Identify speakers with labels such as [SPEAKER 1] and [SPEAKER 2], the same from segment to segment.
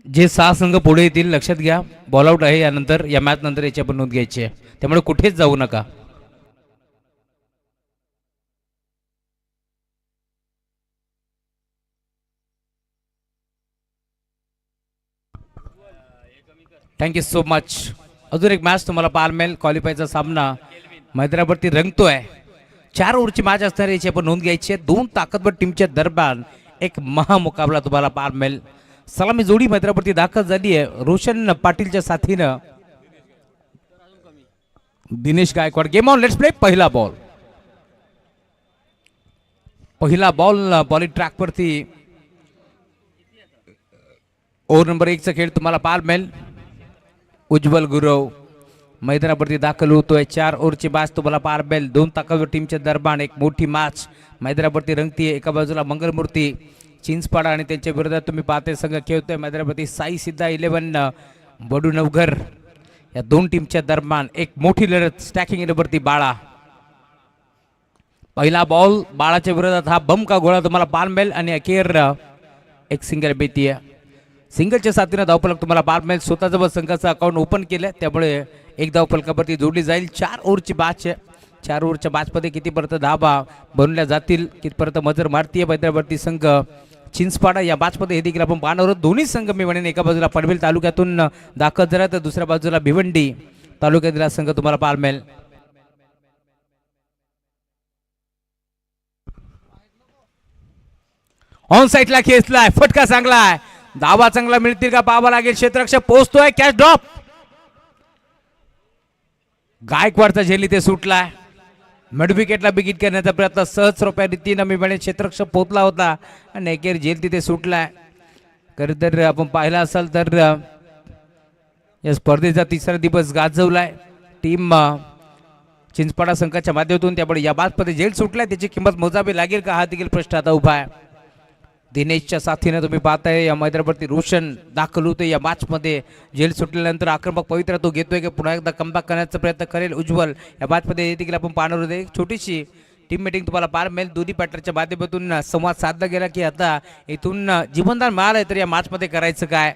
[SPEAKER 1] जे 6 संघ पुढे येतील लक्षात घ्या, बॉल आउट आहे यानंतर, या मॅच नंतर याची आपण नोंद घ्यायची आहे, त्यामुळे कुठेच जाऊ नका. Thank you so much. अजून एक मॅच तुम्हाला पाहायला मिळेल. क्वालिफायचा सामना मैदानावरती रंगतोय. 4 ओव्हरची मॅच असणार याची आपण नोंद घ्यायची आहे. 2 ताकदवर टीमच्या दरम्यान एक महामुकाबला तुम्हाला पाहायला मिळेल. सलामी जोडी मैदानावरती दाखल झाली आहे. रोशन पाटीलच्या साथीनं Dinesh Gaikwad. Game on, let's play. पहिला बॉल बॉलिंग ट्रॅकवरती ओव्हर नंबर 1 चा खेळ तुम्हाला पाहायला मिळेल. उज्ज्वल गुरव मैदानावरती दाखल होतोय. 4 ओव्हरची मॅच तुम्हाला पाहायला मिळेल. 2 ताकदवर टीमच्या दरम्यान एक मोठी मॅच मैदानावरती रंगतीये. एका बाजूला मंगलमूर्ती चिंचपाडा आणि त्यांच्या विरोधात तुम्ही पाहते संघ खेळतोय मैदानावरती साई सिद्धा 11 बडू नवघर. या 2 टीमच्या दरम्यान एक मोठी लढत स्टॅकिंग इलेवरती बाळा. पहिला बॉल बाळाच्या विरोधात हा बम का गोळा तुम्हाला पाहायला मिळेल आणि अखेर एक सिंगल बेती आहे. सिंगलच्या साथीनं धावफलक तुम्हाला पाहायला मिळेल. स्वतःजवळ संघाचं अकाउंट ओपन केलं, त्यामुळे एक धावफलकावरती जोडली जाईल. 4 ओव्हरची मॅच आहे. 4 ओव्हरच्या मॅचमध्ये कितीपर्यंत धाबा बनवल्या जातील, कितीपर्यंत मजर मारतीये मैदानावरती संघ चिंचपाडा. या मॅचमध्ये हे देखील आपण पाहणार आहोत. दोन्ही संघ मी म्हणेन एका बाजूला पनवेल तालुक्यातून दाखल झाला तर दुसऱ्या बाजूला भिवंडी तालुक्यातील हा संघ तुम्हाला पाहायला मिळेल. ऑन साईडला खेचलाय, फटका चांगला आहे, धावा चांगला मिळतील का पाहावा लागेल. क्षेत्ररक्षक पोहोचतोय, कॅच ड्रॉप. गायकवाडचा झेल इथे सुटलाय. मिड विकेटला बिगिट करण्याचा प्रयत्न सहज सोप्या रीतीनं मी म्हणेन क्षेत्ररक्षक पोहोचला होता आणि अखेर झेल तिथे सुटलाय. खरं तर आपण पाहिला असाल तर या स्पर्धेचा 3रा दिवस गाजवलाय टीम चिंचपाडा संघाच्या माध्यमातून, त्यामुळे या मॅचमध्ये झेल सुटलाय. त्याची किंमत मोजावी लागेल का हा देखील प्रश्न आता उभा आहे. दिनेशच्या साथीने तुम्ही पाहताय या मैदानावरती रोशन दाखल होते. या मॅचमध्ये झेल सुटल्यानंतर आक्रमक पवित्रा तो घेतोय की पुन्हा एकदा कमबॅक करण्याचा प्रयत्न करेल उज्ज्वल. या मॅचमध्ये देखील आपण पाहणार होते. एक छोटीशी टीम मीटिंग तुम्हाला पाहायला मिळेल. दोन्ही बॅटरच्या माध्यमातून संवाद साधला गेला की आता इथून जीवनदान मिळालंय तर या मॅचमध्ये करायचं काय,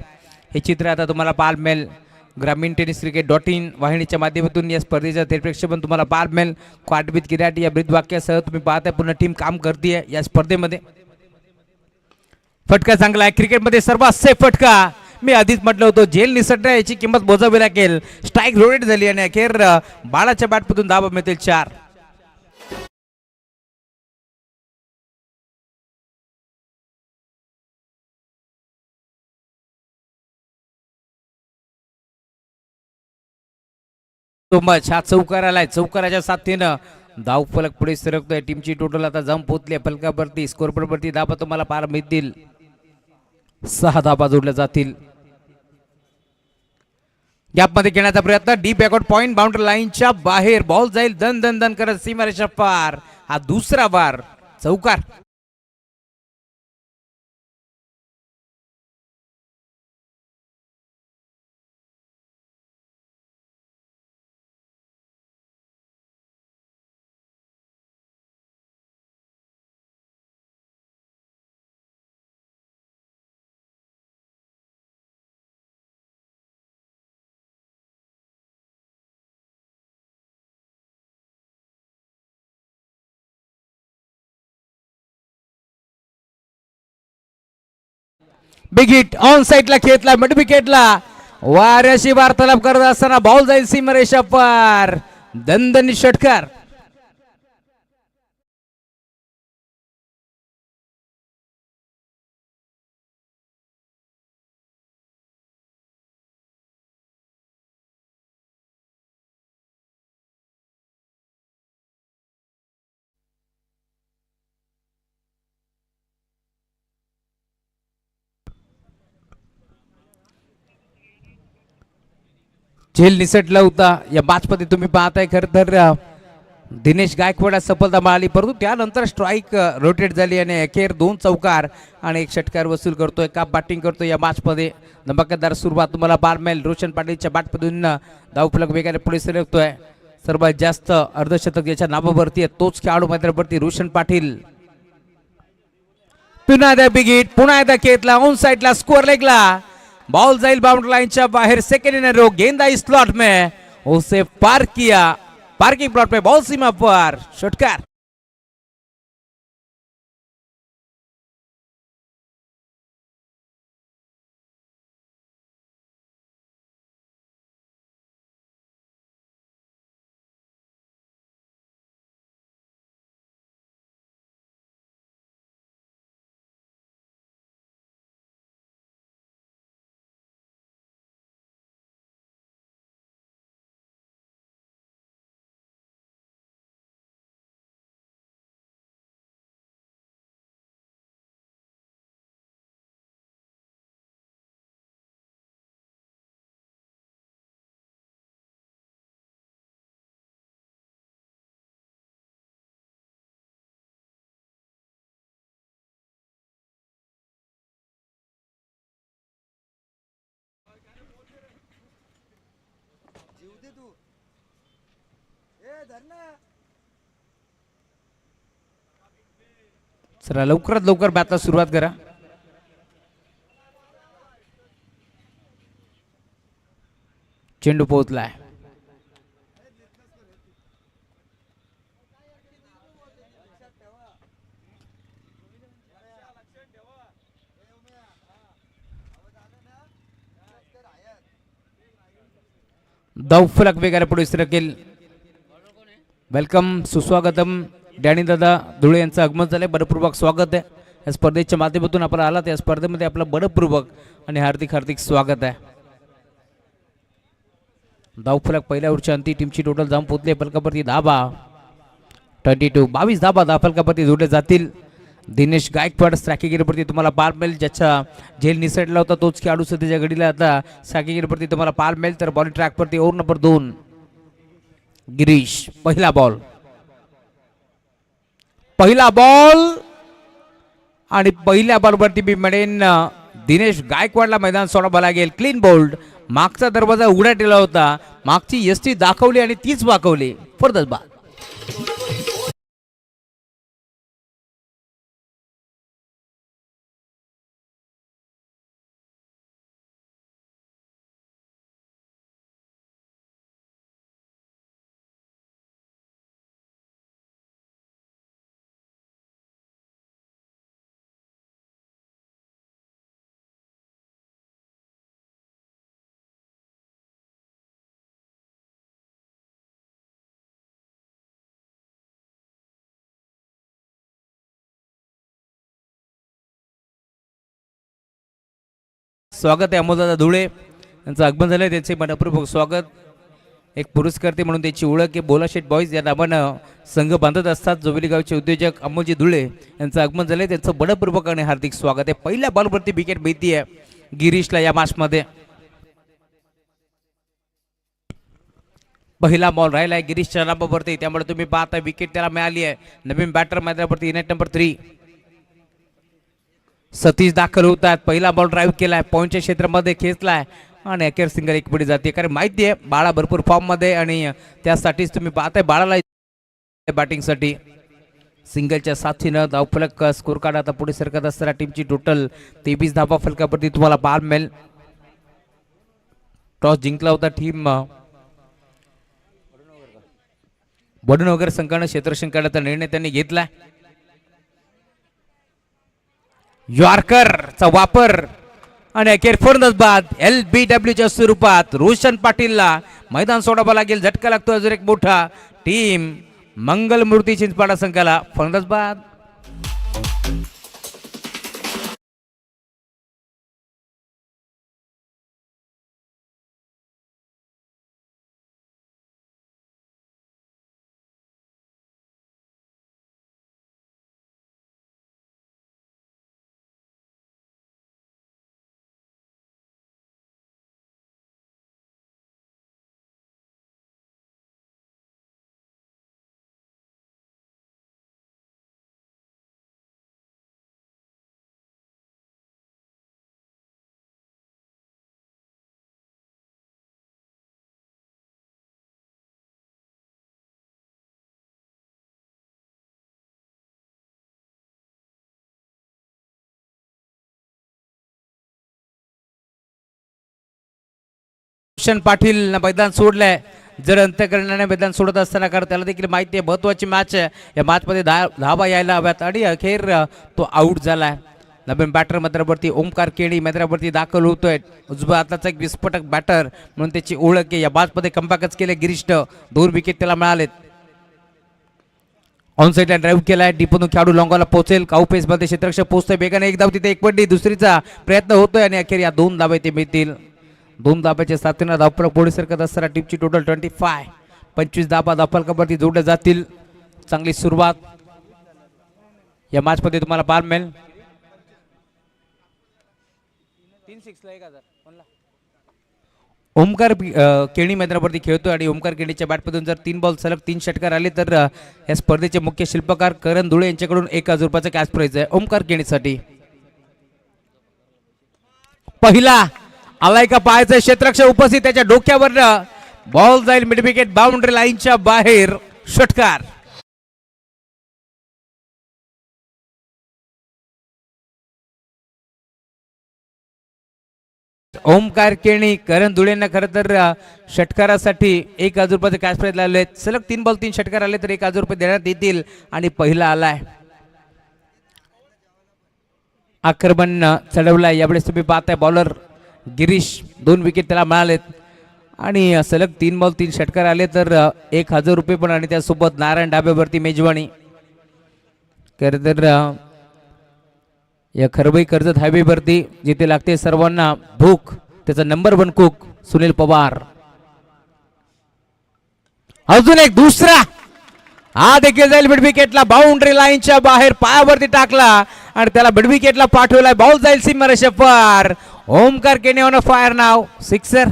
[SPEAKER 1] हे चित्र आता तुम्हाला पाहायला मिळेल. ग्रामीण टेनिस क्रिकेट.in वाहिनीच्या माध्यमातून या स्पर्धेचं थेट प्रक्षेपण तुम्हाला पाहायला मिळेल. क्वाड विथ किराटी या ब्रीदवाक्यासह तुम्ही पाहताय पूर्ण टीम काम करते या स्पर्धेमध्ये. फटका चांगला आहे. क्रिकेटमध्ये सर्वात सेफ फटका. मी आधीच म्हटलं होतं झेल निसटण्या याची किंमत मोजावी लागेल. स्ट्राईक रोटेट झाली आणि अखेर बाळाच्या बॅटमधून धावा मिळतील 4. हा चौकार आलाय. चौकाराच्या साथीनं धाव फलक पुढे सरकतोय. टीमची टोटल आता जाऊन पोहोचली फलकावरती. स्कोरबोर्डवरती धावा तुम्हाला पाहायला मिळतील. 6 धावा जोडल्या जातील. गॅपमध्ये घेण्याचा प्रयत्न, डीप बॅकआउट पॉइंट, बाउंड्री लाईनच्या बाहेर बॉल जाईल दन दन दन करत सीमारेषा पार. हा दुसरा बार चौकार. बिग हिट ऑन साईडला खेळतला मिड विकेटला. वाऱ्याशी वार्तालाप करत असताना बॉल जाईल सीमारेषा पार. दणदणीत षटकार. झेल निसटला होता. या मॅचमध्ये तुम्ही पाहताय खरं तर दिनेश गायकवाड सफलता मिळाली, परंतु त्यानंतर स्ट्राईक रोटेट झाली आणि अखेर 2 चौकार आणि 1 षटकार वसूल करतोय. का बॅटिंग करतोय या मॅचमध्ये. धमाकेदार सुरुवात तुम्हाला पाहायला मिळेल. रोशन पाटीलच्या बॅटमधून धावफलक वेगाने पुढे सरकतोय. सर्वात जास्त अर्धशतक ज्याच्या नावावरती आहे तोच खेळाडू मैदानावरती रोशन पाटील. पुन्हा एकदा बिग हिट, पुन्हा एकदा घेतला ऑन साइडला स्कोअर लेगला. बॉल जाईल बाउंड्री लाइनच्या बाहेर. सेकंड इन रो गेंद आई स्लॉट में, उसे पार किया. पार्किंग प्लॉट पे बॉल सीमा पर. षटकार. चला लवकरात लवकर बॅटला सुरुवात करा. चेंडू पोहोचलाय. धावफलक वेगाने पुढे सरकेल. वेलकम, सुस्वागतम. डॅनी दादा धुळे यांचं आगमन झालंय. बडपूर्वक स्वागत आहे. या स्पर्धेच्या माध्यमातून आपण आलात. या स्पर्धेमध्ये आपलं बडपूर्वक आणि हार्दिक हार्दिक स्वागत आहे. धावफलक पहिल्या ओव्हरच्या अंती टीमची टोटल धाव पोहोचली फलकावरती 22 धाबा धावफलकावरती जोडले जातील. दिनेश गायकवाड स्ट्रायकिंगवरती तुम्हाला पार मिळेल. ज्याचा झेल निसटला होता तोच खेळाडू सध्याच्या घडीला आता स्ट्रायकिंगवरती तुम्हाला पार मिळेल. तर बॉलिंग ट्रॅकवरती ओव्हर नंबर 2 गिरीश. पहिला बॉल आणि पहिल्या बॉलवरती बी मिळेल. दिनेश गायकवाडला मैदान सोडावं लागेल. Clean bowled. मागचा दरवाजा उघडा ठेवला होता. मागची एसटी दाखवली आणि तीच वाकवली. फर्दच बाद. स्वागत आहे अमोलदादा धुळे यांचं आगमन झालंय. त्यांचे मनपूर्वक स्वागत. एक पुरस्कर्ते म्हणून त्याची ओळख आहे. बोलाशेट बॉईज या नावानं संघ बांधत असतात. जोवेली गावचे उद्योजक अमोलजी धुळे यांचं आगमन झालंय. त्यांचं मनपूर्वक आणि हार्दिक स्वागत आहे. पहिल्या बॉलवरती विकेट मिळती आहे गिरीशला या मॅचमध्ये. पहिला बॉल राहिलाय गिरीशच्या नावावरती. त्यामुळे तुम्ही पाहता विकेट त्याला मिळाली आहे. नवीन बॅटर मैदानावरती युनाइट नंबर 3 सतीश दाखल होतात. पहिला बॉल ड्राईव्ह केलाय. पॉईंटच्या क्षेत्रामध्ये खेचलाय आणि अखेर सिंगल एक पुढे जाते. कारण माहिती आहे बाळा भरपूर फॉर्म मध्ये आणि त्यासाठीच तुम्ही पाहताय बाळाला बॅटिंगसाठी. सिंगलच्या साथीनं धावफलक स्कोर कार्ड आता पुढे सरकत असताना टीमची टोटल 23 धावा फलकावरती तुम्हाला पार मिळेल. टॉस जिंकला होता टीम वडनगर संघानं क्षेत्ररक्षण करण्याचा निर्णय त्यांनी घेतलाय. यॉर्करचा वापर आणि अखेर फर्दच बाद. LBWच्या स्वरूपात रोशन पाटीलला मैदान सोडावं लागेल. झटका लागतो अजून एक मोठा. टीम मंगलमूर्ती चिंचपाडा संघाला फर्दच बाद. रोशन पाटील मैदान सोडलंय. जर अंतकरणाने मैदान सोडत असताना कारण त्याला देखील माहिती आहे महत्वाची मॅच आहे. या मॅचमध्ये धावा यायला हव्यात आणि अखेर तो आऊट झालाय. नवीन बॅटर मैदानावरती ओमकार केणी मैदानावरती दाखल होतोय. उजव्या हाताचा एक विस्फोटक बॅटर म्हणून त्याची ओळख आहे. या मॅचमध्ये कमबॅकच केले गिरीशनं. 2 विकेट त्याला मिळालेत. ऑन साईडला ड्राईव्ह केलाय. डीपमधून खेळाडू लॉंगॉला पोहोचेल. काऊ पेसमध्ये क्षेत्ररक्षक पोहोचतोय वेगाने. एक धाव तिथे एक पडली. दुसरीचा प्रयत्न होतोय आणि अखेर या 2 धावा ते मिळतील. 2 धाब्याच्या साथीनं धावफलक पुढे सरकत असताना टीमची टोटल 25. 25 धाबा धावफलकावरती जोडल्या जातील. चांगली सुरुवात या मॅचमध्ये तुम्हाला पाहायला मिळेल. ओमकार केणी मैदानावरती खेळतोय आणि ओमकार केणीच्या बॅटमधून जर 3 बॉल सलग 3 षटकार आले तर या स्पर्धेचे मुख्य शिल्पकार करण धुळे यांच्याकडून 1000 रुपयाचा कॅश प्राइज आहे ओमकार केणीसाठी. पहिला आलाय का पाहायचं. क्षेत्ररक्षक उपस्थित. त्याच्या डोक्यावर बॉल जाईल मिड विकेट बाउंड्री लाईनच्या बाहेर. षटकार. ओमकार केणी करण धुळेंना खरं तर षटकारासाठी 1000 रुपयाचे कॅश प्राइज लावले. सलग 3 बॉल 3 षटकार आले तर 1000 रुपये देण्यात येतील आणि पहिला आलाय. आक्रमण चढवलाय. यावेळेस तुम्ही पाहताय बॉलर गिरीश. 2 विकेट त्याला मिळालेत आणि सलग 3 बॉल 3 षटकार आले तर 1000 रुपये पण आणि त्यासोबत नारायण डाब्यावरती मेजवानी. खरं तर या खरबई कर्जत हायवेवरती जिथे लागते सर्वांना भूक त्याचा नंबर 1 कुक सुनील पवार. अजून एक दुसरा. हा देखील जाईल मिड विकेटला बाउंड्री लाईनच्या बाहेर. पायावरती टाकला आणि त्याला मिड विकेटला पाठवलाय. बॉल जाईल सीमारेषा पार. ओमकार केणी ऑन फायर नाव. सिक्सर.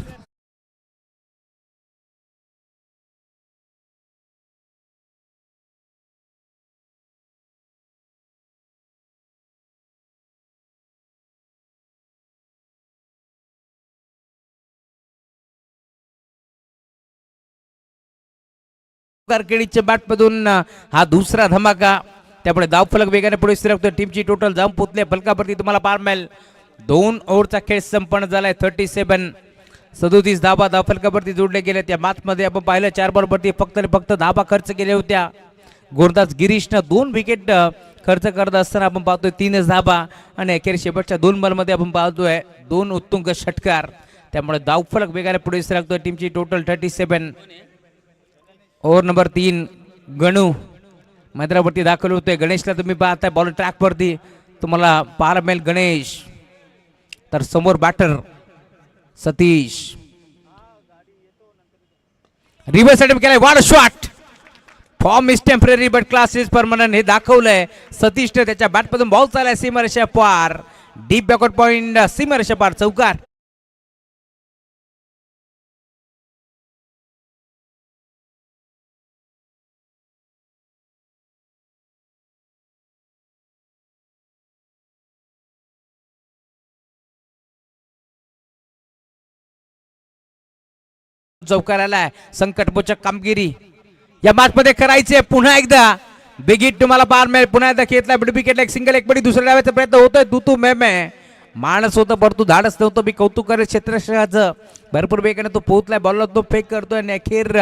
[SPEAKER 1] केणीच्या बॅटमधून हा दुसरा धमाका. त्यामुळे धावफलक वेगाने पुढे सरकतो. टीमची टोटल जाऊन पोहोचले फलकावरती तुम्हाला पार मिळेल. 2 ओव्हरचा खेळ संपन्न झालाय. 37 धाबा धावफलकावरती जोडले गेले. त्या मॅचमध्ये आपण पाहिलं 4 बॉलवरती फक्त धाबा खर्च केल्या होत्या. गोलंदाज गिरीशनं 2 विकेट खर्च करत असताना आपण पाहतोय 3 धाबा आणि अखेर शेवटच्या 2 बॉलमध्ये आपण पाहतोय 2 उत्तुंग षटकार. त्यामुळे धावफलक वेगाने पुढे सरकतोय. टीमची टोटल 37. ओव्हर नंबर 3 गणू मैदानावरती दाखल होतोय. गणेशला तुम्ही पाहताय बॉल ट्रॅकवरती तुम्हाला पाहायला मिळेल गणेश. तर समोर बॅटर सतीश. रिव्हर्स अटेम्प्ट केलाय. वाड shot. Form is temporary but class is permanent हे दाखवलंय सतीशने. त्याच्या बॅटमधून बॉल चाललाय सीमारेषा पार. डीप बॅकवर्ड पॉइंट सीमारेषा पार. चौकार. चौकार आलाय. संकटमोचक कामगिरी या मॅच मध्ये करायचे. पुन्हा एकदा बिग हिट तुम्हाला पार मिळेल. पुन्हा एकदा घेतला मिड विकेटला एक सिंगल एक बडी. दुसऱ्या डाव्याचा प्रयत्न होतोय. तू मे माणस होतं परंतु धाडच नव्हतं. मी कौतुक करेल क्षेत्ररक्षकाचं. भरपूर वेगाने तो पोहोचलाय. बॉलला तो फेक करतोय आणि अखेर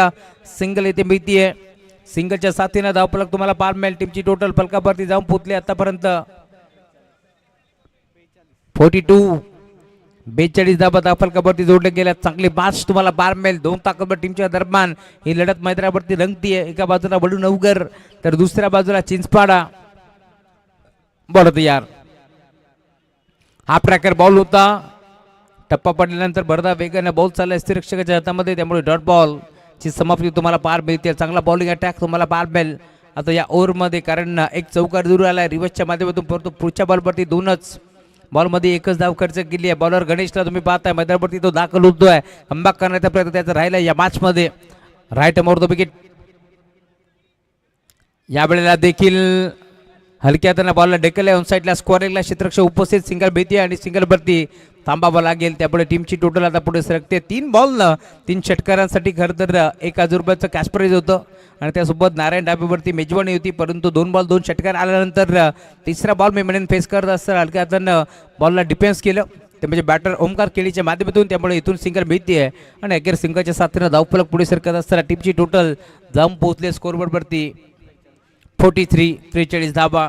[SPEAKER 1] सिंगल इथे मिळतीये. सिंगलच्या साथीनं धावफलक तुम्हाला पार मिळेल. टीमची टोटल फलकावरती जाऊन पोहोचली आतापर्यंत 42 धाबा धावफलकावरती जोडले गेल्या. चांगली मॅच तुम्हाला पार मिळेल. 2 ताकदवर टीमच्या दरम्यान ही लढत मैदानावरती रंगतीये. एका बाजूला वडू नवगर तर दुसऱ्या बाजूला चिंचपाडा. बॉल तयार. हा ट्रॅकर बॉल होता. टप्पा पडल्यानंतर भरदा वेगाने बॉल चालला क्षेत्ररक्षकाच्या हातामध्ये. त्यामुळे डॉट बॉल ची समाप्ती तुम्हाला पार मिळते. चांगला बॉलिंग अटॅक तुम्हाला पार मिळेल आता या ओव्हरमध्ये. कारण एक चौकार दूर आलाय रिव्हर्सच्या माध्यमातून. परंतु पुढच्या बॉलवरती 2च बॉलमध्ये 1च धाव खर्च केली आहे. बॉलर गणेशला तुम्ही पाहताय मैदानावरती तो दाखल होतोय. कमबॅक करण्याचा प्रयत्न त्याचा राहिला या मॅच मध्ये. Right more the wicket. यावेळेला देखील हलक्या बॉलला ढकलले. ऑन साईडला स्क्वेअरिंगला क्षेत्ररक्षक उपस्थित. सिंगल भीती आणि सिंगल वरती थांबावं लागेल. त्यामुळे टीमची टोटल आता पुढे सरकते. 3 बॉल 3 षटकारांसाठी खरं तर 1000 रुपयाचं कॅश प्राइज होतं आणि त्यासोबत नारायण डाबेवरती मेजवानी होती. परंतु 2 बॉल 2 षटकार आल्यानंतर तिसरा बॉल मी म्हणेन फेस करत असताना हलक्या हातानं बॉलला डिफेन्स केलं. ते म्हणजे बॅटर ओमकार केळीच्या माध्यमातून, त्यामुळे इथून सिंगल मिळते आहे आणि अखेर सिंगलच्या साथीनं धावफलक पुढे सरकत असताना टीमची टोटल धाव पोहोचले स्कोरबोर्डवरती 43 धाबा.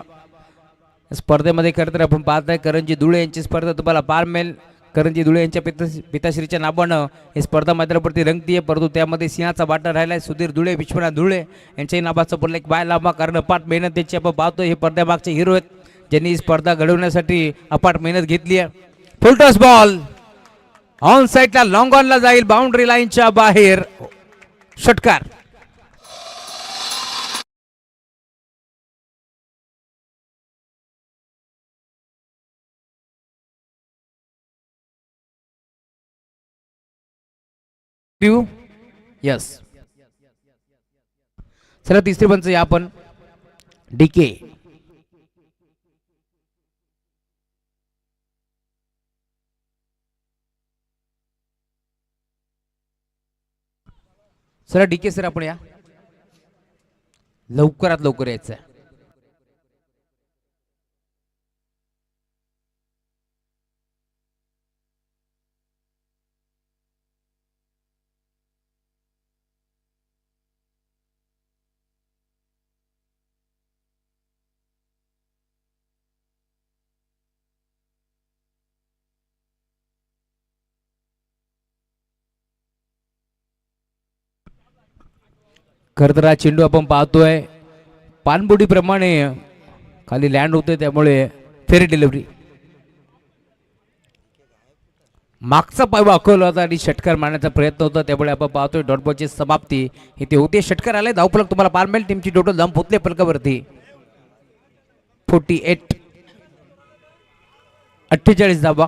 [SPEAKER 1] स्पर्धेमध्ये खरं तर आपण पाहत आहे करंजी धुळे यांची स्पर्धा तुम्हाला पार मिळेल. करंजी धुळे यांच्या पिताश्रीच्या नावानं ही स्पर्धा मैदानावरती रंगतीये, परंतु त्यामध्ये सिंहाचा वाटा राहिलाय. सुधीर धुळे, विश्वनाथ धुळे यांच्याही नावाचा बोलला एक बाय लांबा, कारण अपाट मेहनत त्यांची आपण पाहतो. हे पडद्यामागचे हिरो आहेत ज्यांनी ही स्पर्धा घडवण्यासाठी अपाट मेहनत घेतली आहे. फुलटॉस बॉल ऑन साईडला, लॉंग ऑनला जाईल, बाउंड्री लाईनच्या बाहेर षटकार. यस, चला तिसरी पंच या आपण डीके. चला डीके सर आपण या, लवकरात लवकर यायचं आहे. खरं तर हा चेंडू आपण पाहतोय पानबुडीप्रमाणे खाली लँड होते, त्यामुळे फेरी डिलिव्हरी. मागचा पाय वाकवला होता आणि षटकार मारण्याचा प्रयत्न होता, त्यामुळे आपण पाहतोय डॉट बॉलची समाप्ती इथे होते. षटकार आले, धावफलक तुम्हाला पार मिळेल. टीमची टोटल धाव पोहोचले फलकावरती 48 धावा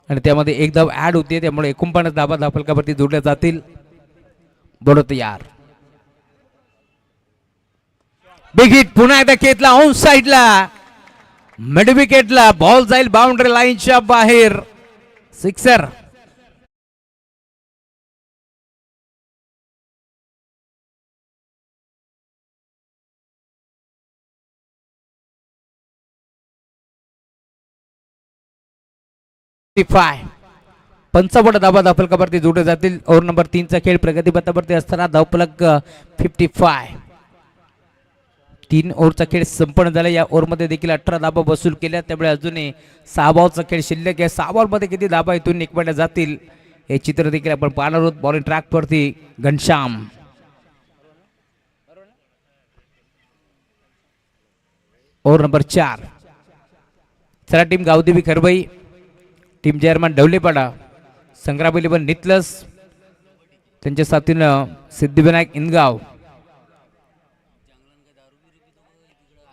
[SPEAKER 1] आणि त्यामध्ये एक धाव ऍड होते, त्यामुळे 49 धावा धावफलकावरती जोडल्या जातील. बरोबर तयार. बिग हिट पुन्हा एकदा घेतला ऑन साइडला, मिड विकेटला बॉल जाईल बाउंड्री लाईनच्या बाहेर, सिक्सर. पंचावन्न धावा धावफलकावरती जोडले जातील. ओव्हर नंबर 3चा खेळ प्रगतीपथावरती असताना धावफलक 55. 3 ओव्हरचा खेळ संपन्न झाला. या ओव्हरमध्ये देखील 18 धाबा वसूल केल्या, त्यामुळे अजूनही 6 बॉलचा खेळ शिल्लक आहे. 6 बॉलमध्ये किती धाबा इथून निकवल्या जातील हे चित्र देखील आपण पाहणार आहोत. बॉलिंग ट्रॅकवरती घनश्याम. Over number 4. चला team Gavdevi Kharbai, team chairman Dhavlepada, Sangram eleven Nitlas, त्यांच्या साथीनं सिद्धिविनायक इनगाव,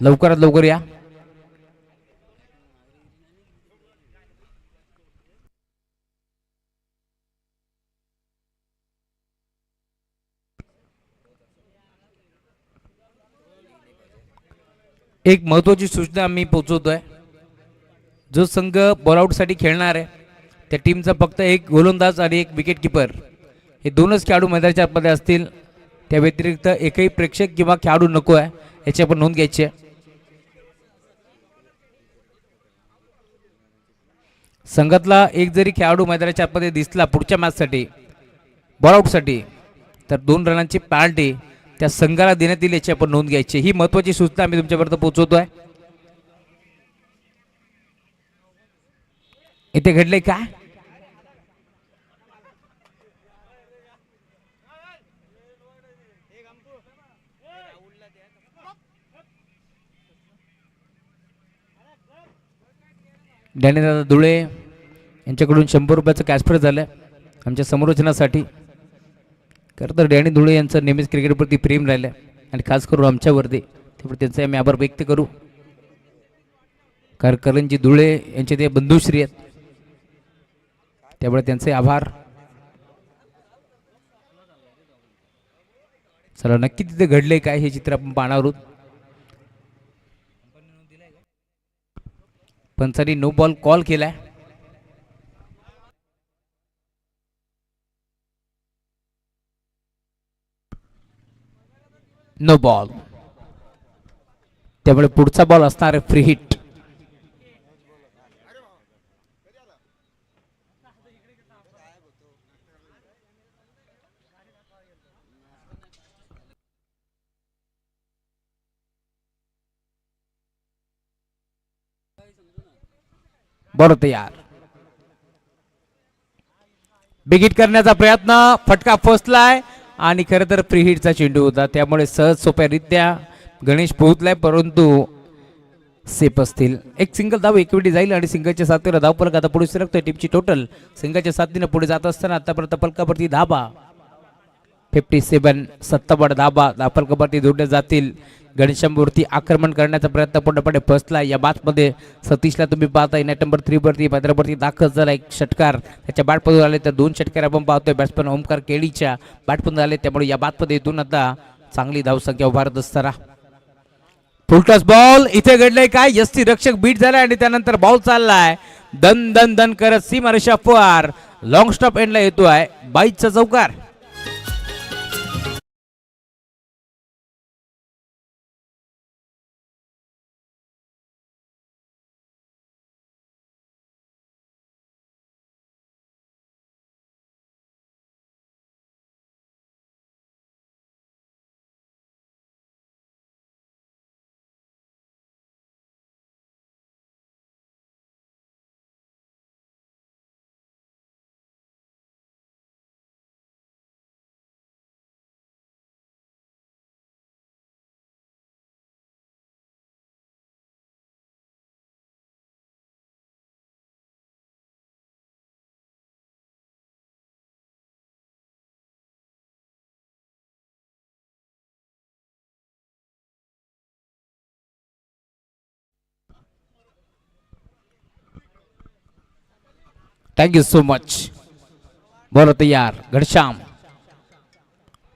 [SPEAKER 1] लवकरात लवकर या. एक महत्वाची सूचना मी पोहोचवतोय. जो संघ बॉलआउट साठी खेळणार आहे त्या टीमचा फक्त एक गोलंदाज आणि एक विकेट किपर हे दोनच खेळाडू मैदानाच्या आतमध्ये असतील. त्या व्यतिरिक्त एकही प्रेक्षक किंवा खेळाडू नको आहे, याची आपण नोंद घ्यायची आहे. संघातला एक जरी खेळाडू मैदानाच्या आतमध्ये दिसला पुढच्या मॅचसाठी बॉलआउटसाठी, तर 2 रनांची पेनल्टी त्या संघाला देण्यात येईल, याची आपण नोंद घ्यायची. ही महत्वाची सूचना आम्ही तुमच्यापर्यंत पोहोचवतोय. इथे घडले काय? डॅनीदादा धुळे यांच्याकडून 100 रुपयाचं कॅशप्र झालं आमच्या संरक्षणासाठी. खरं तर डॅनी धुळे यांचं नेहमीच क्रिकेटवरती प्रेम राहिलं आणि खास करून आमच्यावरती, त्यामुळे त्यांचे आम्ही आभार व्यक्त करू. कारण करंजी धुळे यांचे ते बंधुश्री आहेत, त्यामुळे त्यांचे आभार. चला नक्की तिथे घडले काय हे चित्र आपण पाहणार आहोत. पंचांनी नो बॉल कॉल केलाय. नो बॉल, त्यामुळे पुढचा बॉल असणार फ्री हिट. बरोबर तयार. बिगिट करण्याचा प्रयत्न, फटका फसलाय आणि खरं तर फ्री हिटचा चेंडू होता, त्यामुळे सहज सोप्यारित्या गणेश पोहोचलाय, परंतु सेफ असतील. एक सिंगल धाव एकवेळी जाईल आणि सिंगलच्या साथीनं धावफलक आता पुढे सरकतोय. टीमची टोटल सिंगलच्या साथीनं पुढे जात असताना आतापर्यंत फलकावरती धाबा 57 57 धाबा धावफलकावरती जोडले जातील. गणेशांवरती आक्रमण करण्याचा प्रयत्न पूर्णपणे फसला. या बातमध्ये सतीशला तुम्ही पाहताय नेट नंबर 3 वरती मैदानावरती दाखल झाला. एक षटकार त्याच्या बॅटमधून आले तर 2 षटकार आपण पाहतोय बॅट्समन ओमकार केळीच्या बॅटमधून आले, त्यामुळे या बातमध्ये इथून आता चांगली धावसंख्या उभारत असताना फुलटॉस बॉल इथे घडलंय काय, यष्टी रक्षक बीट झालाय आणि त्यानंतर बॉल चाललाय दन दन दन करत सीमारेषा पार. लॉंग स्टॉप एंडला येतोय 22चा चौकार. Thank you so much. बरं तयार घनश्याम.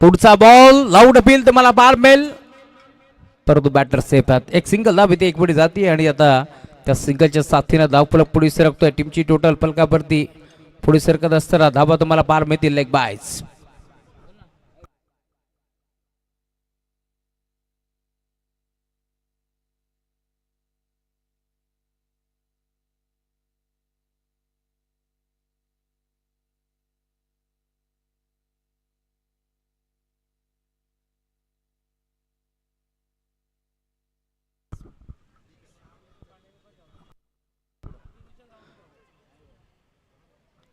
[SPEAKER 1] पुढचा बॉल लाऊड अपील तुम्हाला बार मिळेल, परंतु बॅटर सेफ आहेत. एक सिंगल धाव इथे एकवडी जाते आणि आता त्या सिंगलच्या साथीनं धावफलक पुढे सरकतोय. टीमची टोटल फलकावरती पुढे सरकत असताना धाबा तुम्हाला पार मिळतील लेग बायस.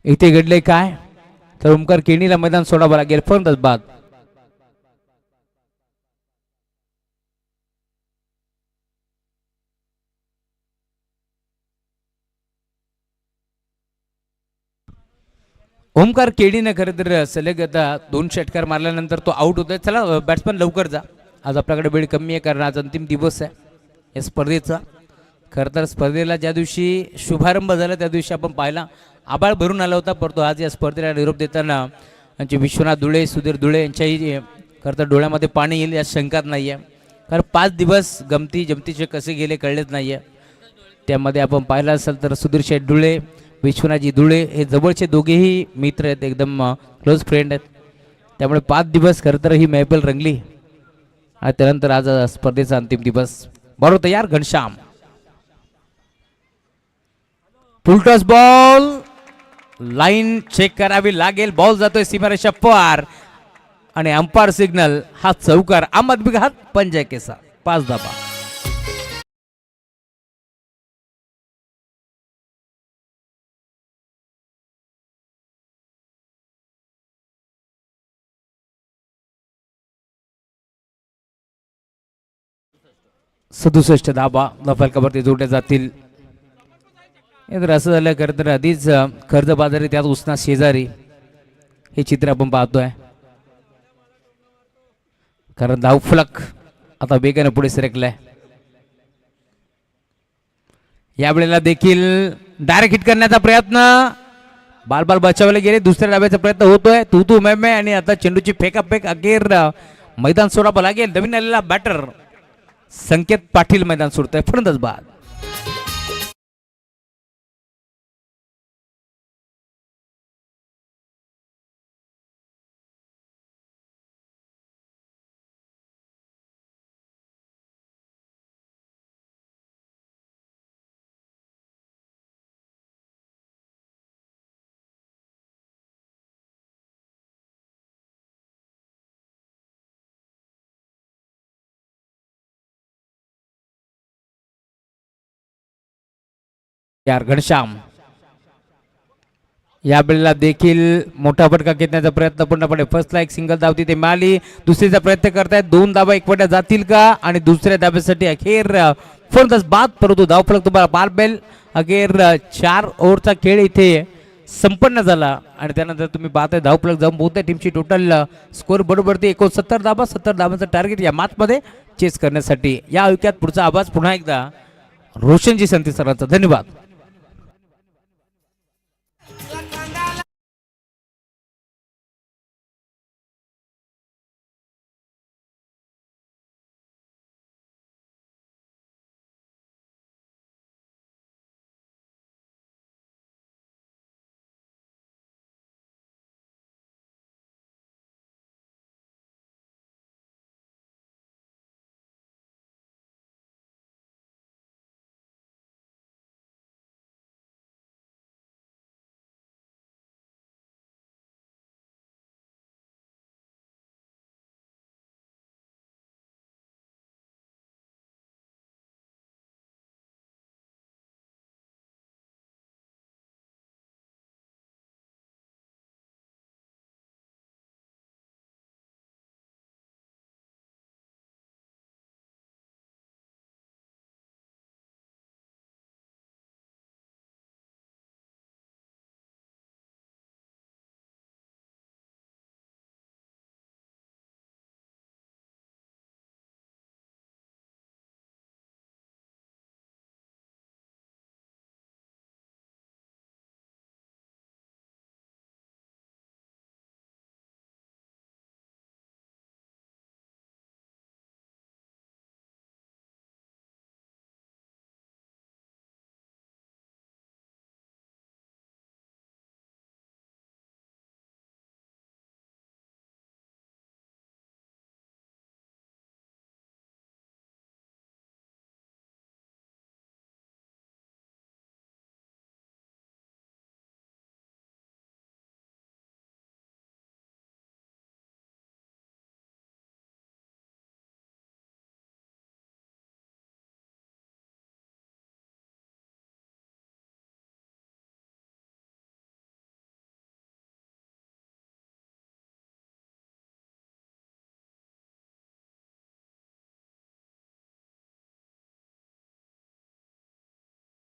[SPEAKER 1] इथे घडले काय, तर ओमकार केणीला मैदान सोडावं लागेल फलंदाज बाद. ओमकार केडीने खरं तर सलग आता 2 षटकार मारल्यानंतर तो आउट होतोय. चला बॅट्समन लवकर जा, आज आपल्याकडे वेळ कमी आहे कारण आज अंतिम दिवस आहे या स्पर्धेचा. खरं तर स्पर्धेला ज्या दिवशी शुभारंभ झाला त्या दिवशी आपण पाहिला आबाळ भरून आला होता, परंतु आज या स्पर्धेला निरोप देताना यांचे विश्वनाथ धुळे सुधीर धुळे यांच्याही खरं तर डोळ्यामध्ये पाणी येईल यात शंकाच नाही आहे. कारण 5 दिवस गमती जमतीचे कसे गेले कळलेच नाही आहे. त्यामध्ये आपण पाहिलं असेल तर सुधीर शेठ धुळे विश्वनाथजी धुळे हे जवळचे दोघेही मित्र आहेत, एकदम क्लोज फ्रेंड आहेत. त्यामुळे 5 दिवस खरं तर ही मैफल रंगली आणि त्यानंतर आज स्पर्धेचा अंतिम दिवस. बरोबर तयार Ghanshyam. Full toss ball, line check करावी लागेल. बॉल जातोय सीमारेषा पार आणि अंपायर सिग्नल हा चौकार. अहमद बिघात पंजा केसा 5 धाबा. सदुसष्ट धाबा फलकावरती जोडल्या जातील. तर असं झालं खरं तर आधीच कर्जबाजारी त्यात उसना शेजारी हे चित्र आपण पाहतोय. कारण धावफलक आता वेगाने पुढे सरकलाय. यावेळेला देखील डायरेक्ट हिट करण्याचा प्रयत्न, बाल बाल बचावले गेले. दुसऱ्या डाव्याचा प्रयत्न होतोय तू तू मैं आणि आता चेंडूची फेकाफेक अखेर मैदान सोडावं लागेल. नवीन आलेला बॅटर संकेत पाटील मैदान सोडतोय फलंदाज बाद. यार घनश्याम या वेळेला देखील मोठा फटका घेण्याचा प्रयत्न पूर्णपणे फर्स्टला एक सिंगल धाव तिथे मिळाली. दुसरीचा प्रयत्न करतायत. 2 धावा एकवट्या जातील का आणि दुसऱ्या धाब्यासाठी अखेर फलंदाज बाद, परंतु धावफलक तुम्हाला बारबेल. अखेर 4 ओव्हरचा खेळ इथे संपन्न झाला आणि त्यानंतर तुम्ही पाहताय धावफलक जाऊन बहुतेक टीमची टोटल स्कोर बरोबर ते 69 धावा. 70 धावांचं टार्गेट या मॅचमध्ये चेस करण्यासाठी. या ऐक्यात पुढचा आवाज पुन्हा एकदा रोशनजी संती सरांचा. धन्यवाद.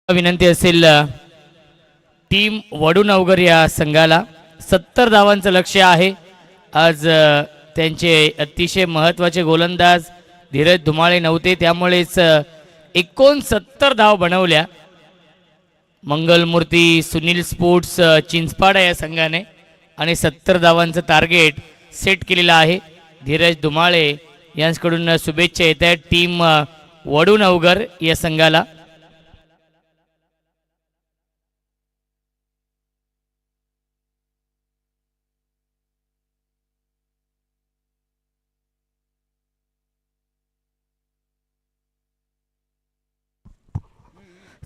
[SPEAKER 2] विनंती असेल टीम वडूनवगर या संघाला. 70 धावांचं लक्ष्य आहे. आज त्यांचे अतिशय महत्त्वाचे गोलंदाज धीरज धुमाळे नव्हते, त्यामुळेच 69 धाव बनवल्या. मंगलमूर्ती सुनील स्पोर्ट्स चिंचपाडा या संघाने आणि 70 धावांचं टार्गेट सेट केलेलं आहे. धीरज धुमाळे यांच्याकडून शुभेच्छा येत आहेत टीम वडूनवगर या संघाला.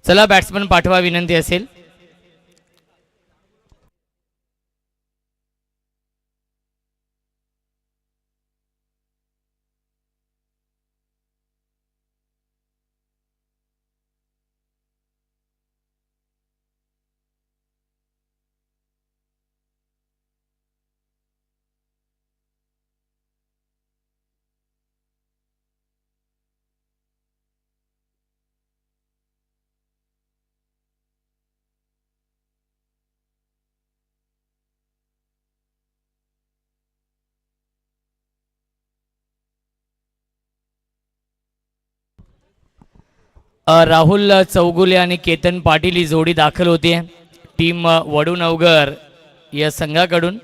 [SPEAKER 2] चला बॅट्समन पाठवा विनंती असेल. राहुल चौगुले आणि केतन पाटील ही जोडी दाखल होते टीम वडूनवगर या संघाकडून.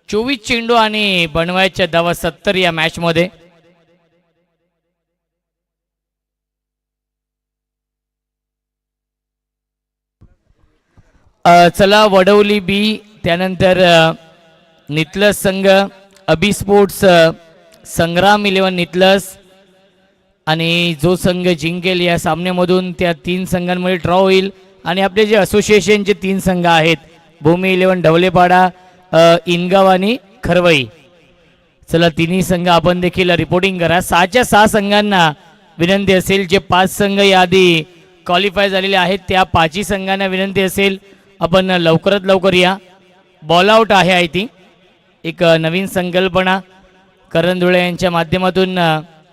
[SPEAKER 2] 24 चेंडू आणि बनवायच्या धावा 70 या मॅच मध्ये. चला वडवली बी, त्यानंतर नितलस संघ, अबी स्पोर्ट्स, संग्राम 11 नितलस आणि जो संघ जिंकेल या सामन्यामधून त्या 3 संघांमध्ये ड्रॉ होईल. आणि आपले जे असोसिएशनचे 3 संघ आहेत भूमी 11 ढवलेपाडा, इनगाव आणि खरवई, चला तिन्ही संघ आपण देखील रिपोर्टिंग करा. 6च्या 6 संघांना विनंती असेल जे 5 संघ याआधी क्वालिफाय झालेले आहेत त्या पाचही संघांना विनंती असेल आपण लवकरात लवकर या. बॉल आउट आहे आय थिंक, एक नवीन संकल्पना करंधुळे यांच्या माध्यमातून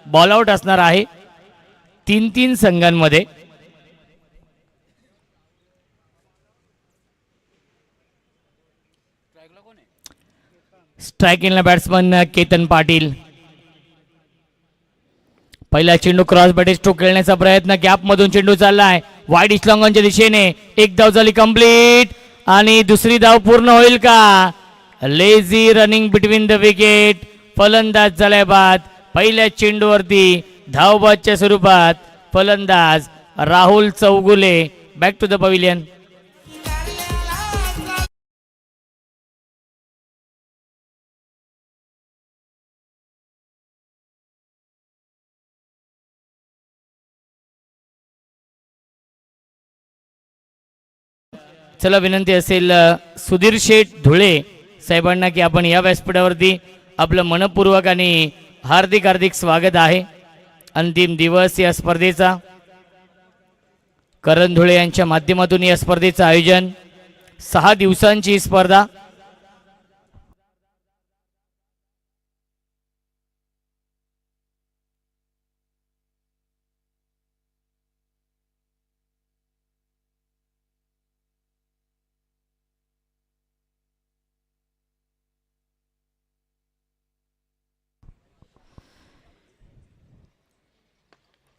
[SPEAKER 2] बॉल आउट असणार आहे 3-3 संघांमध्ये. स्ट्राईक इनला बॅट्समन केतन पाटील. पहिला चेंडू क्रॉस बॅटिंग स्ट्रोक खेळण्याचा प्रयत्न, गॅप मधून चेंडू चाललाय वाईड इस्लॉंगनच्या दिशेने. एक धाव झाली कंप्लीट आणि दुसरी धाव पूर्ण होईल का? Lazy running between the wicket. फलंदाज झालाय बाद. पहिल्या चेंडूवरती धावबादच्या स्वरूपात फलंदाज Rahul Chougule. Back to the pavilion. चला विनंती असेल सुधीर शेठ धुळे साहेबांना की आपण या व्यासपीठावरती आपलं मनपूर्वक आणि हार्दिक हार्दिक स्वागत आहे. अंतिम दिवस या स्पर्धेचा, करण धुळे यांच्या माध्यमातून या स्पर्धेचं आयोजन. 6 दिवसांची ही स्पर्धा.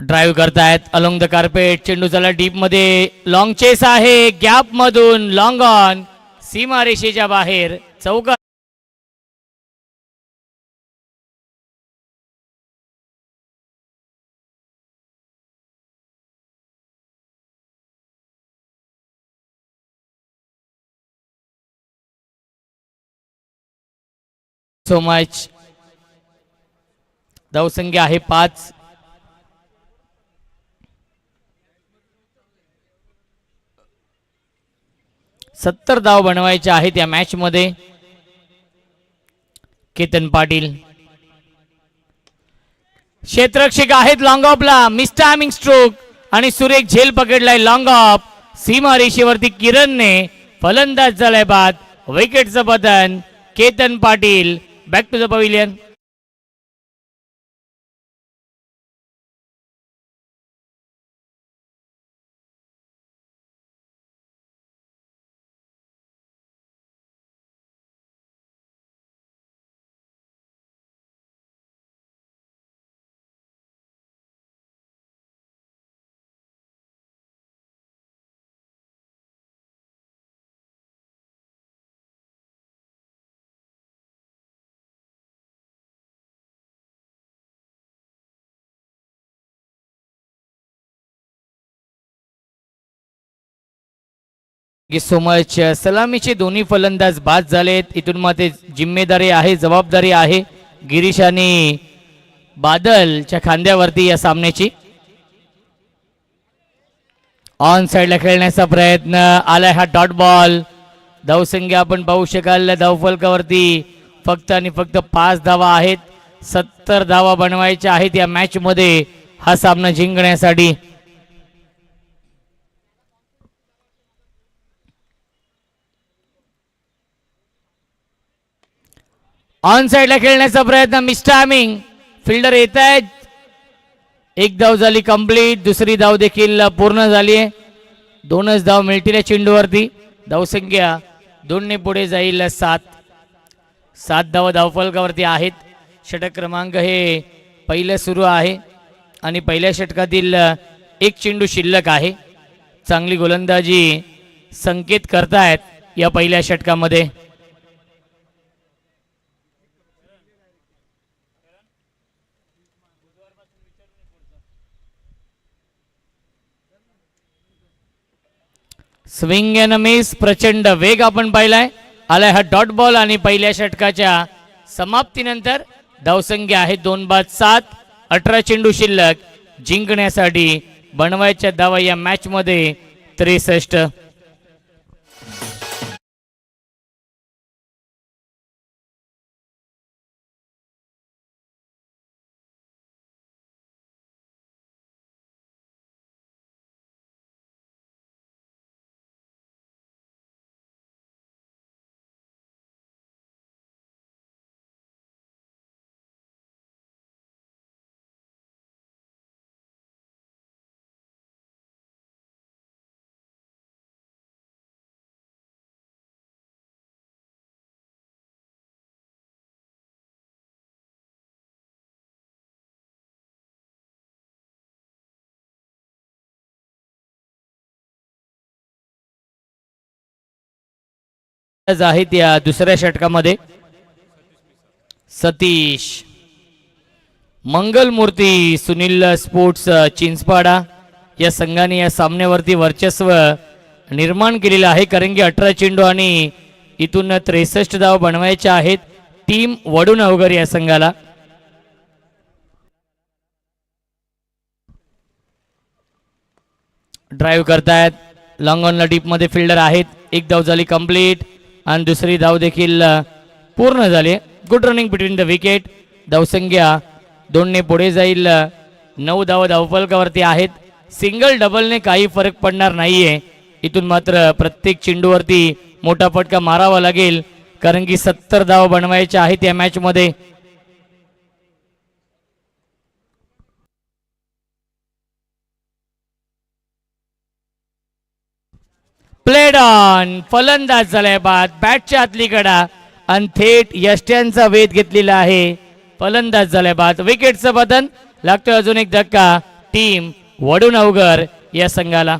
[SPEAKER 2] ड्राईव्ह करतायत अलोंग द कार्पेट. चेंडू झाला डीप मध्ये. लॉंग चेस आहे गॅप मधून लॉंग ऑन सीमारेषेच्या बाहेर. चौका सो मच. धावसंख्या आहे 5. सत्तर धाव बनवायचे आहेत या मॅच मध्ये. केतन पाटील क्षेत्ररक्षक आहेत लॉंग ऑफला. मिस टायमिंग स्ट्रोक आणि सुरेख झेल पकडलाय लॉंग ऑफ. सीमा रेषेवरती किरणने फलंदाज झालाय बाद. विकेटचं पतन. Ketan Patil back to the pavilion. So much. सलामीचे दोन्ही फलंदाज बाद झालेत. इथून मात्र जिम्मेदारी आहे, जबाबदारी आहे गिरीश आणि बादलच्या खांद्यावरती या सामन्याची. ऑन साइडला खेळण्याचा प्रयत्न आलाय हा डॉट बॉल. धावसंख्या आपण पाहू शकाल धावफलकावरती फक्त आणि फक्त 5 धावा आहेत. 70 धावा बनवायच्या आहेत या मॅच मध्ये हा सामना जिंकण्यासाठी. ऑन साइडला खेळण्याचा प्रयत्न. Miss timing. फिल्डर येत आहेत. एक धाव झाली कंप्लीट. दुसरी धाव देखील पूर्ण झाली आहे. 2च धाव मिळतील या चेंडूवरती. धावसंख्या 2 ने पुढे जाईल 7 धावा धावफलकावरती आहेत. षटक क्रमांक हे पहिलं सुरू आहे आणि पहिल्या षटकातील एक चेंडू शिल्लक आहे. चांगली गोलंदाजी संकेत करतायत या पहिल्या षटकामध्ये. Swing and miss. प्रचंड वेग आपण पाहिलाय. आलाय हा डॉट बॉल आणि पहिल्या षटकाच्या समाप्तीनंतर धावसंख्या आहे 2 बाद 7. 18 चेंडू शिल्लक. जिंकण्यासाठी बनवायच्या धावा या मॅच मध्ये 63. आहेत या दुसऱ्या षटकामध्ये. सतीश, मंगलमूर्ती, सुनील स्पोर्ट्स चिंचपाडा या संघाने या सामन्यावरती वर्चस्व निर्माण केलेलं आहे, कारण की 18 चेंडू आणि इथून 63 धाव बनवायच्या आहेत टीम वडूनवगर या संघाला. ड्राईव्ह करतायत, लॉंग ऑनला डीप मध्ये फिल्डर आहेत. एक धाव झाली कंप्लीट आणि दुसरी धाव देखील पूर्ण झाली. Good running between the wicket. धावसंख्या 2ने पुढे जाईल. 9 धाव धावफलकावरती आहेत. सिंगल डबलने काही फरक पडणार नाहीये. इथून मात्र प्रत्येक चेंडूवरती मोठा फटका मारावा लागेल, कारण की 70 धाव बनवायच्या आहेत या मॅच मध्ये. प्लेड ऑन, फलंदाज झालाय बाद. बॅटच्या आतली कडा आणि थेट यष्ट्यांचा वेध घेतलेला आहे. फलंदाज झालाय बाद. विकेटचं बदन लागतोय. अजून एक धक्का टीम वडूनवगर या संघाला.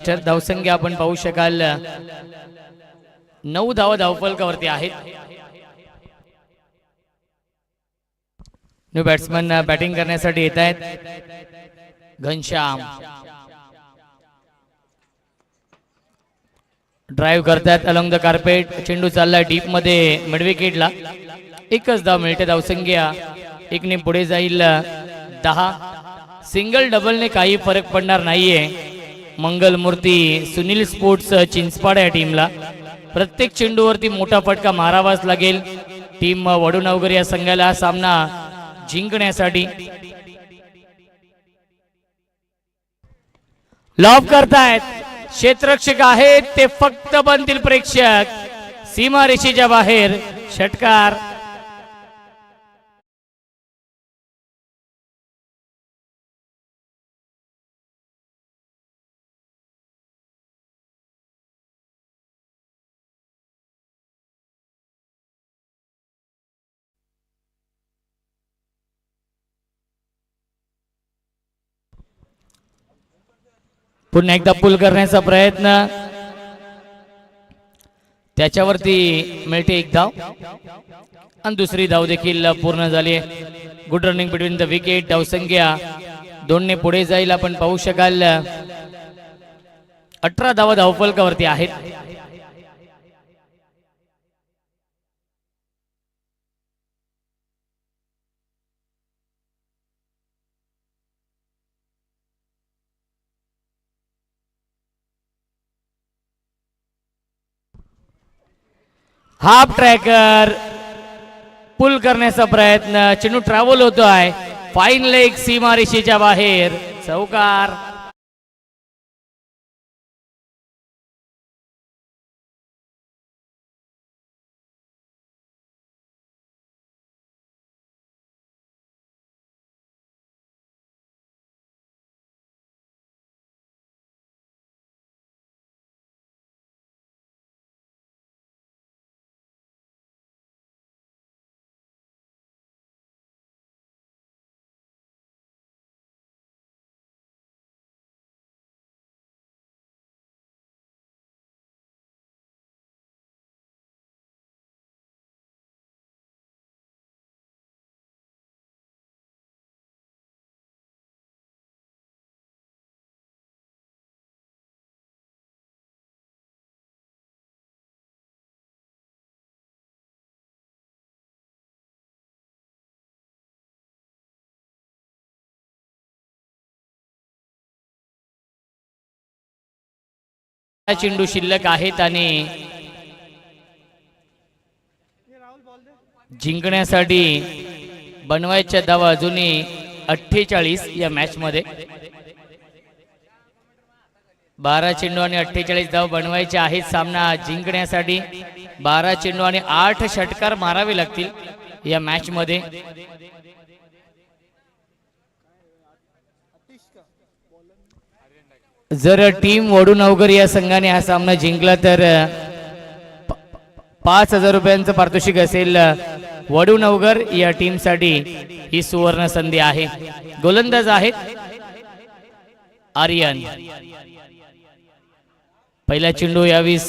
[SPEAKER 2] धावसंख्या आपण पाहू शकाल 9 धावा धावफलकावरती आहेत. न्यू बॅट्समन बॅटिंग करण्यासाठी येत आहेत. घनश्याम ड्राईव्ह करतायत अलॉंग द कार्पेट. चेंडू चाललाय डीप मध्ये मिड विकेटला. एकच धाव मिळते. धावसंख्या 1ने पुढे जाईल 10. सिंगल डबलने काही फरक पडणार नाहीये. मंगलमूर्ती, सुनील स्पोर्ट्स चिंचपाडा या टीमला प्रत्येक चेंडूवरती मोठा फटका मारावाच लागेल टीम वडूनवगर या संघाला सामना जिंकण्यासाठी. लॉब करतायत, क्षेत्ररक्षक आहेत ते फक्त बनतील प्रेक्षक. सीमारेषेच्या बाहेर षटकार. पुन्हा एकदा पुल करण्याचा प्रयत्न, त्याच्यावरती मिळते एक धाव आणि दुसरी धाव देखील पूर्ण झाली. Good running between the wicket. धावसंख्या 2ने पुढे जाईल. आपण पाहू शकाल 18 धावा धावफलकावरती आहेत. हाफ ट्रॅकर पुल करण्याचा प्रयत्न. चेंडू ट्रॅव्हल होतोय. फाईन लेग सीमारेषेच्या बाहेर. चौकार. चेंडू शिल्लक आहेत आणि जिंकण्यासाठी बनवायच्या धावा अजूनही 48 या मॅच मध्ये. 12 चेंडू आणि 48 धाव बनवायचे आहेत सामना जिंकण्यासाठी. 12 चेंडू आणि 8 षटकार मारावे लागतील या मॅच मध्ये. जर टीम वडूनवगर या संघाने हा सामना जिंकला तर 5,000 रुपयांचं पारितोषिक असेल वडूनवगर या टीम साठी. ही सुवर्ण संधी आहे. गोलंदाज आहेत आर्यन. पहिला चेंडू यावीस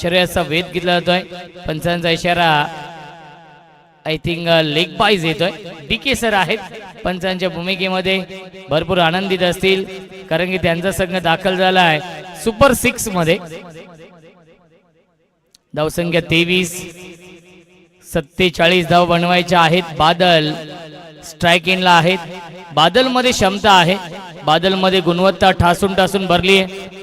[SPEAKER 2] शरीराचा वेध घेतला जातोय. पंचांचा इशारा आय थिंक लेग बाईज येतोय. डीके सर आहेत पंचांच्या भूमिकेमध्ये. भरपूर आनंदित असतील कारण की त्यांचा संघ दाखल झाला आहे सुपर 6 मध्ये. धावसंख्या 23. 47 धाव बनवायच्या आहेत. बादल स्ट्राइक इनला आहेत. बादल मध्ये क्षमता आहे. बादल मध्ये गुणवत्ता ठासून ठासून भरली आहे.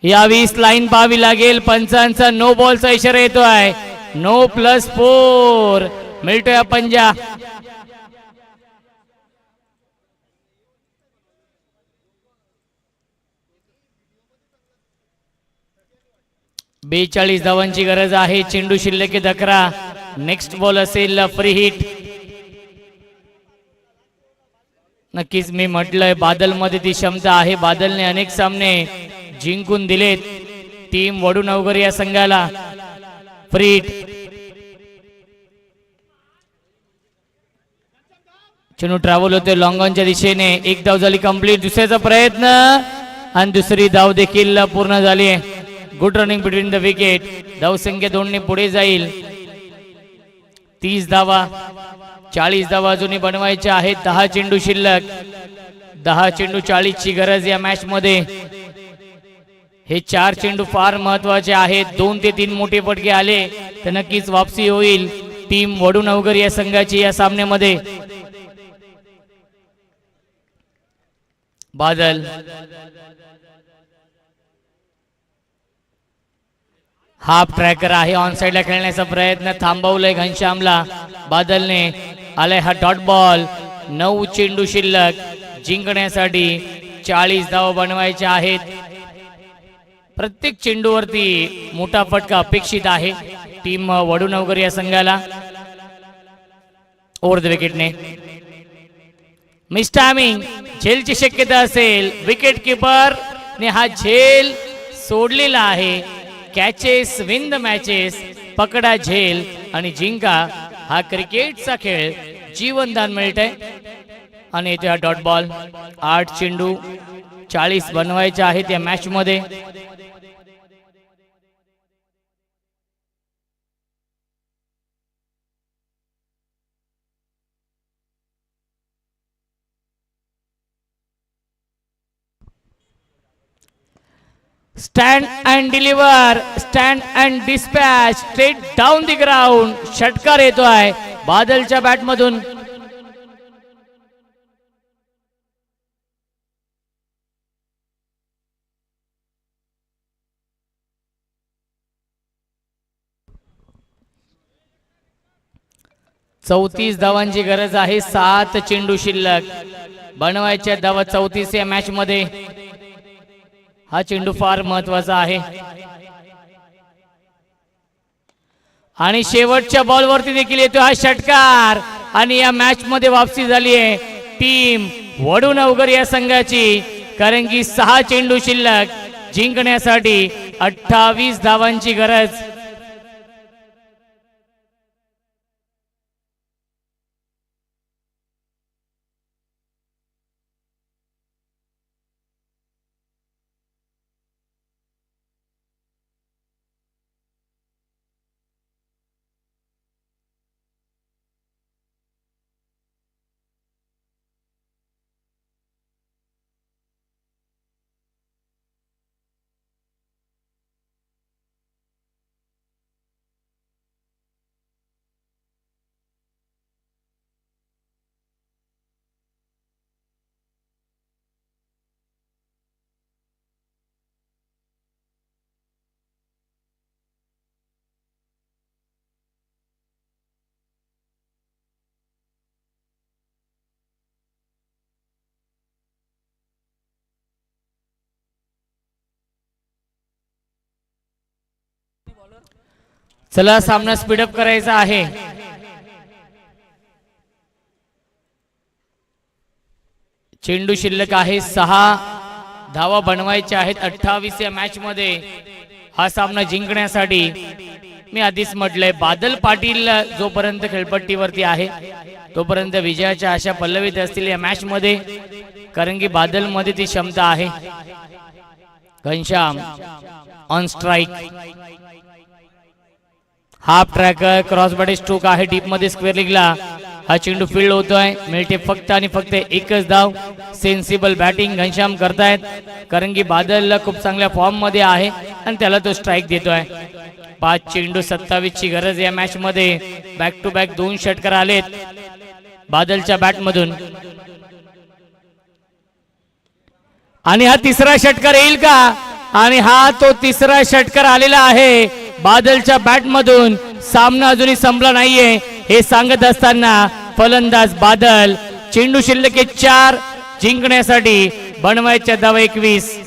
[SPEAKER 2] यावीस लाईन पाहावी लागेल. पंचांचा नो बॉलचा इशारा येतोय. नो +4 मिळतोय पंजा. बेचाळीस धावांची गरज आहे. चेंडू शिल्लक 11. नेक्स्ट बॉल असेल फ्री हिट. नक्कीच मी म्हटलंय बादल मध्ये ती क्षमता आहे. बादलने अनेक सामने जिंकून दिलेत टीम वडूनवगर या संघाला. Free hit. चेंडू ट्रॅव्हल होते लॉंग ऑनच्या दिशेने. एक धाव झाली कंप्लीट. दुसऱ्याचा प्रयत्न आणि दुसरी धाव देखील पूर्ण झाली आहे. Good running between the wicket. धावसंख्या 2 ने पुढे जाईल. 30 धावा. 40 धावा अजूनही बनवायच्या आहेत. 10 चेंडू शिल्लक. 10 चेंडू 40 ची गरज या मॅच मध्ये. हे 4 चेंडू फार महत्वाचे आहेत. 2 ते 3 मोठे फटके आले तर नक्कीच वापसी होईल टीम वडूनवगर या संघाची या सामन्यामध्ये. बादल हाफ ट्रॅकर आहे. ऑन साइडला खेळण्याचा प्रयत्न थांबवलाय घनश्यामला. बादलने आलाय हा डॉट बॉल. 9 चेंडू शिल्लक. जिंकण्यासाठी 40 धावा बनवायच्या आहेत. प्रत्येक चेंडूवरती मोठा फटका अपेक्षित आहे टीम वडूनवगर या संघाला. ओव्हर द विकेटने मिस टायमिंग. झेलची शक्यता असेल. विकेट किपर ने हा झेल सोडलेला आहे. Catches win the matches. पकडा झेल आणि जिंका. हा क्रिकेटचा खेळ. जीवनदान मिळतंय आणि इथे हा डॉट बॉल. 8 चेंडू 40 बनवायचे आहेत या मॅच मध्ये. Stand and deliver. Stand and dispatch. Straight down the ground. षटकार येतोय बादलच्या बॅट मधून. चौतीस धावांची गरज आहे. 7 चेंडू शिल्लक. बनवायच्या धावा 34 या मॅच मध्ये. हा चेंडू फार महत्वाचा आहे. आणि शेवटच्या बॉलवरती देखील येतो हा षटकार. आणि या मॅच मध्ये वापसी झाली आहे टीम वडूनवगर या संघाची. कारण की 6 चेंडू शिल्लक. जिंकण्यासाठी 28 धावांची गरज. चला सामना स्पीडअप करायचा आहे. चेंडू शिल्लक आहे 6 धावा बनवायच्या आहेत 28 या मॅच मध्ये. हा सामना जिंकण्यासाठी मी आधीच म्हटलंय बादल पाटील जोपर्यंत खेळपट्टीवरती आहे तोपर्यंत विजयाच्या आशा पल्लवित असतील या मॅच मध्ये, कारण की बादल मध्ये ती क्षमता आहे. Ghanshyam on strike, half tracker, cross body stroke आहे डीप मध्ये स्क्वेअर लिगला. हा चेंडू फील्ड होतोय, मिळते फक्त आणि फक्त एकच धाव. सेन्सिबल बॅटिंग घनश्याम करतायत, कारण की बादल खूप चांगल्या फॉर्म मध्ये आहे आणि त्याला तो स्ट्राइक देतोय. 5 चेंडू 27 ची गरज या मॅच मध्ये. बॅक टू बॅक 2 षटकार आलेत बादलच्या बॅट मधून आणि हा तिसरा षटकार येईल का? आणि हा तो तिसरा षटकार आलेला आहे बादलच्या बॅट मधून. सामना अजूनही संपला नाहीये हे सांगत असताना फलंदाज बादल. चेंडू शिल्लक 4, जिंकण्यासाठी बनवायच्या धावा 21.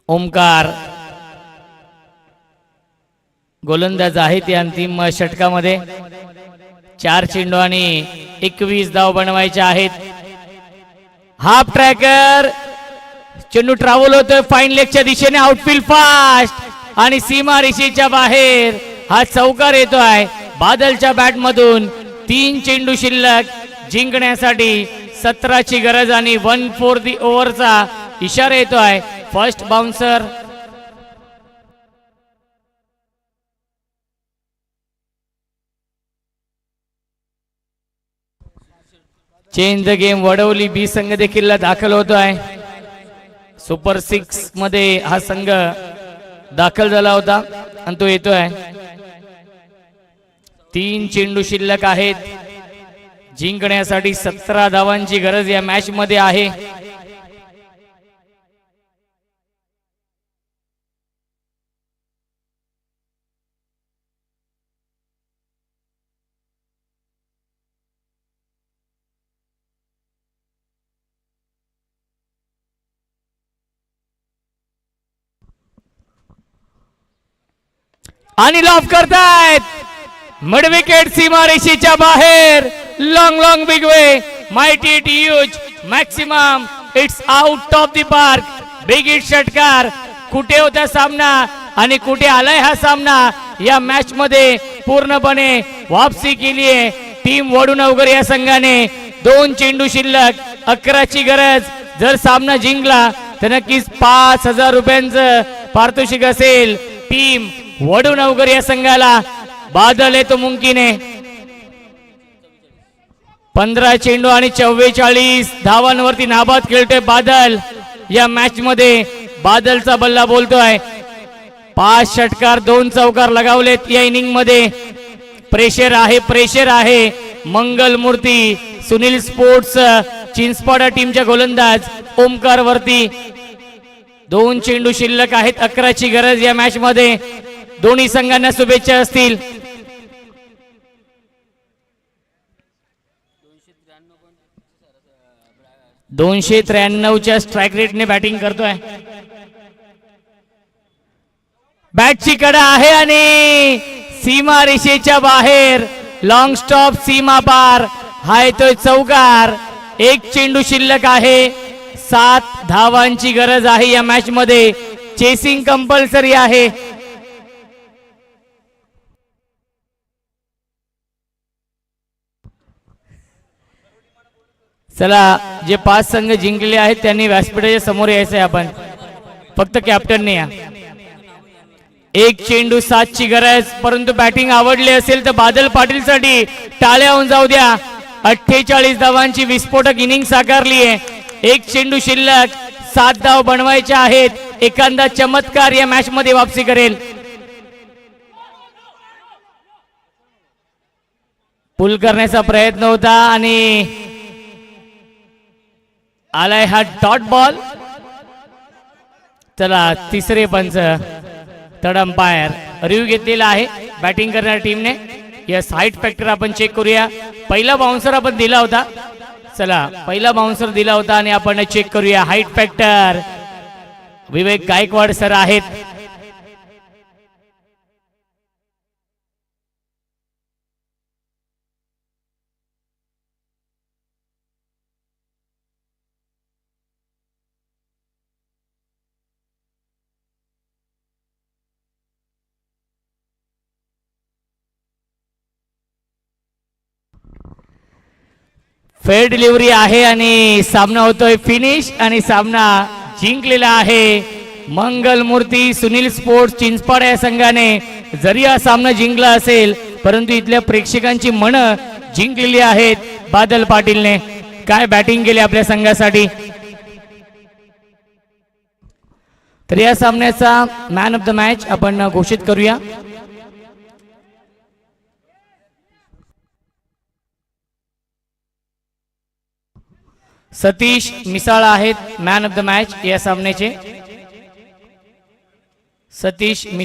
[SPEAKER 2] ओमकार गोलंदाज आहे ते अंतिम षटकामध्ये. 4 चेंडू आणि 21 धाव बनवायचे आहेत. हाफ ट्रॅकर, चेंडू ट्रॅव्हल होतोय फाईन लेगच्या दिशेने. आउटफील्ड फास्ट आणि सीमा रेषेच्या बाहेर हा चौकार येतोय बादलच्या बॅट मधून. 3 चेंडू शिल्लक, जिंकण्यासाठी 17 ची गरज आणि 1 फॉर दी ओव्हरचा इशारा येतोय. First bouncer change the game. Wadavali B संघ देखील दाखल होतोय. सुपर 6 मध्ये हा संघ दाखल झाला होता आणि तो येतोय. 3 चेंडू शिल्लक आहेत, जिंकण्यासाठी 17 धावांची गरज या मॅच मध्ये आहे. आणि लॉफ करतायत मिड विकेट सीमा रेषेच्या बाहेर. Long big way, mighty it huge, maximum, it's out of the park. Big hit षटकार. कुठे होता सामना आणि कुठे आलाय हा सामना या मॅच मध्ये. पूर्णपणे वापसी केलीये टीम वडूनवगर या संघाने. 2 चेंडू शिल्लक, 11 ची गरज. जर सामना जिंकला तर नक्कीच 5000 रुपयांचं पारितोषिक असेल टीम वडूनवगर या संघाला. बादल आहे तो मुमकिन आहे. 15 चेंडू आणि 44 धावांवरती नाबाद खेळतोय बादल या मॅच मध्ये. बादलचा बल्ला बोलतोय. 5 षटकार 2 चौकार लगावलेत या इनिंग मध्ये. प्रेशर आहे. मंगल मूर्ती सुनील स्पोर्ट्स चिंचपाडा टीमच्या गोलंदाज ओमकार वरती. 2 चेंडू शिल्लक आहेत, 11 ची गरज या मॅच मध्ये. दोन्ही संघांना शुभेच्छा असतील. 293 स्ट्राइक रेटने बॅटिंग करतोय. बॅटची कडा आहे आणि सीमा रेषेच्या बाहेर. लॉंग स्टॉप, सीमा पार. हा येतोय चौकार. 1 चेंडू शिल्लक आहे, 7 धावांची गरज आहे या मॅच मध्ये. चेसिंग कंपल्सरी आहे. चला, जे 5 संघ जिंकले आहेत त्यांनी व्यासपीठाच्या समोर यायचंय. आपण फक्त कॅप्टनने या. 1 चेंडू 7 ची गरज, परंतु बॅटिंग आवडली असेल तर बादल पाटील साठी टाळ्या होऊन जाऊ द्या. 48 धावांची विस्फोटक इनिंग साकारली आहे. 1 चेंडू शिल्लक, 7 धाव बनवायच्या आहेत. एखादा चमत्कार या मॅच मध्ये वापसी करेल. पुल करण्याचा प्रयत्न होता आणि आलाय हा डॉट बॉल. चला, तिसरे पंच थर्ड अंपायर रिव्ह्यू घेतलेला आहे बॅटिंग करणाऱ्या टीमने. यस, हाईट फॅक्टर आपण चेक करूया. पहिला बाउन्सर आपण दिला होता. चला, पहिला बाउन्सर दिला होता आणि आपण चेक करूया हाईट फॅक्टर. विवेक गायकवाड सर आहेत. फेअर डिलिव्हरी आहे आणि सामना होतोय फिनिश आणि सामना जिंकलेला आहे मंगल मूर्ती सुनील स्पोर्ट्स चिंचपाड या संघाने. जरी हा सामना जिंकला असेल परंतु इथल्या प्रेक्षकांची मन जिंकलेली आहेत. बादल पाटीलने काय बॅटिंग केली आपल्या संघासाठी. तर या सामन्याचा मॅन ऑफ द मॅच आपण घोषित करूया. सतीश मिसाळ आहेत मॅन ऑफ द मॅच या सामन्याचे. सतीश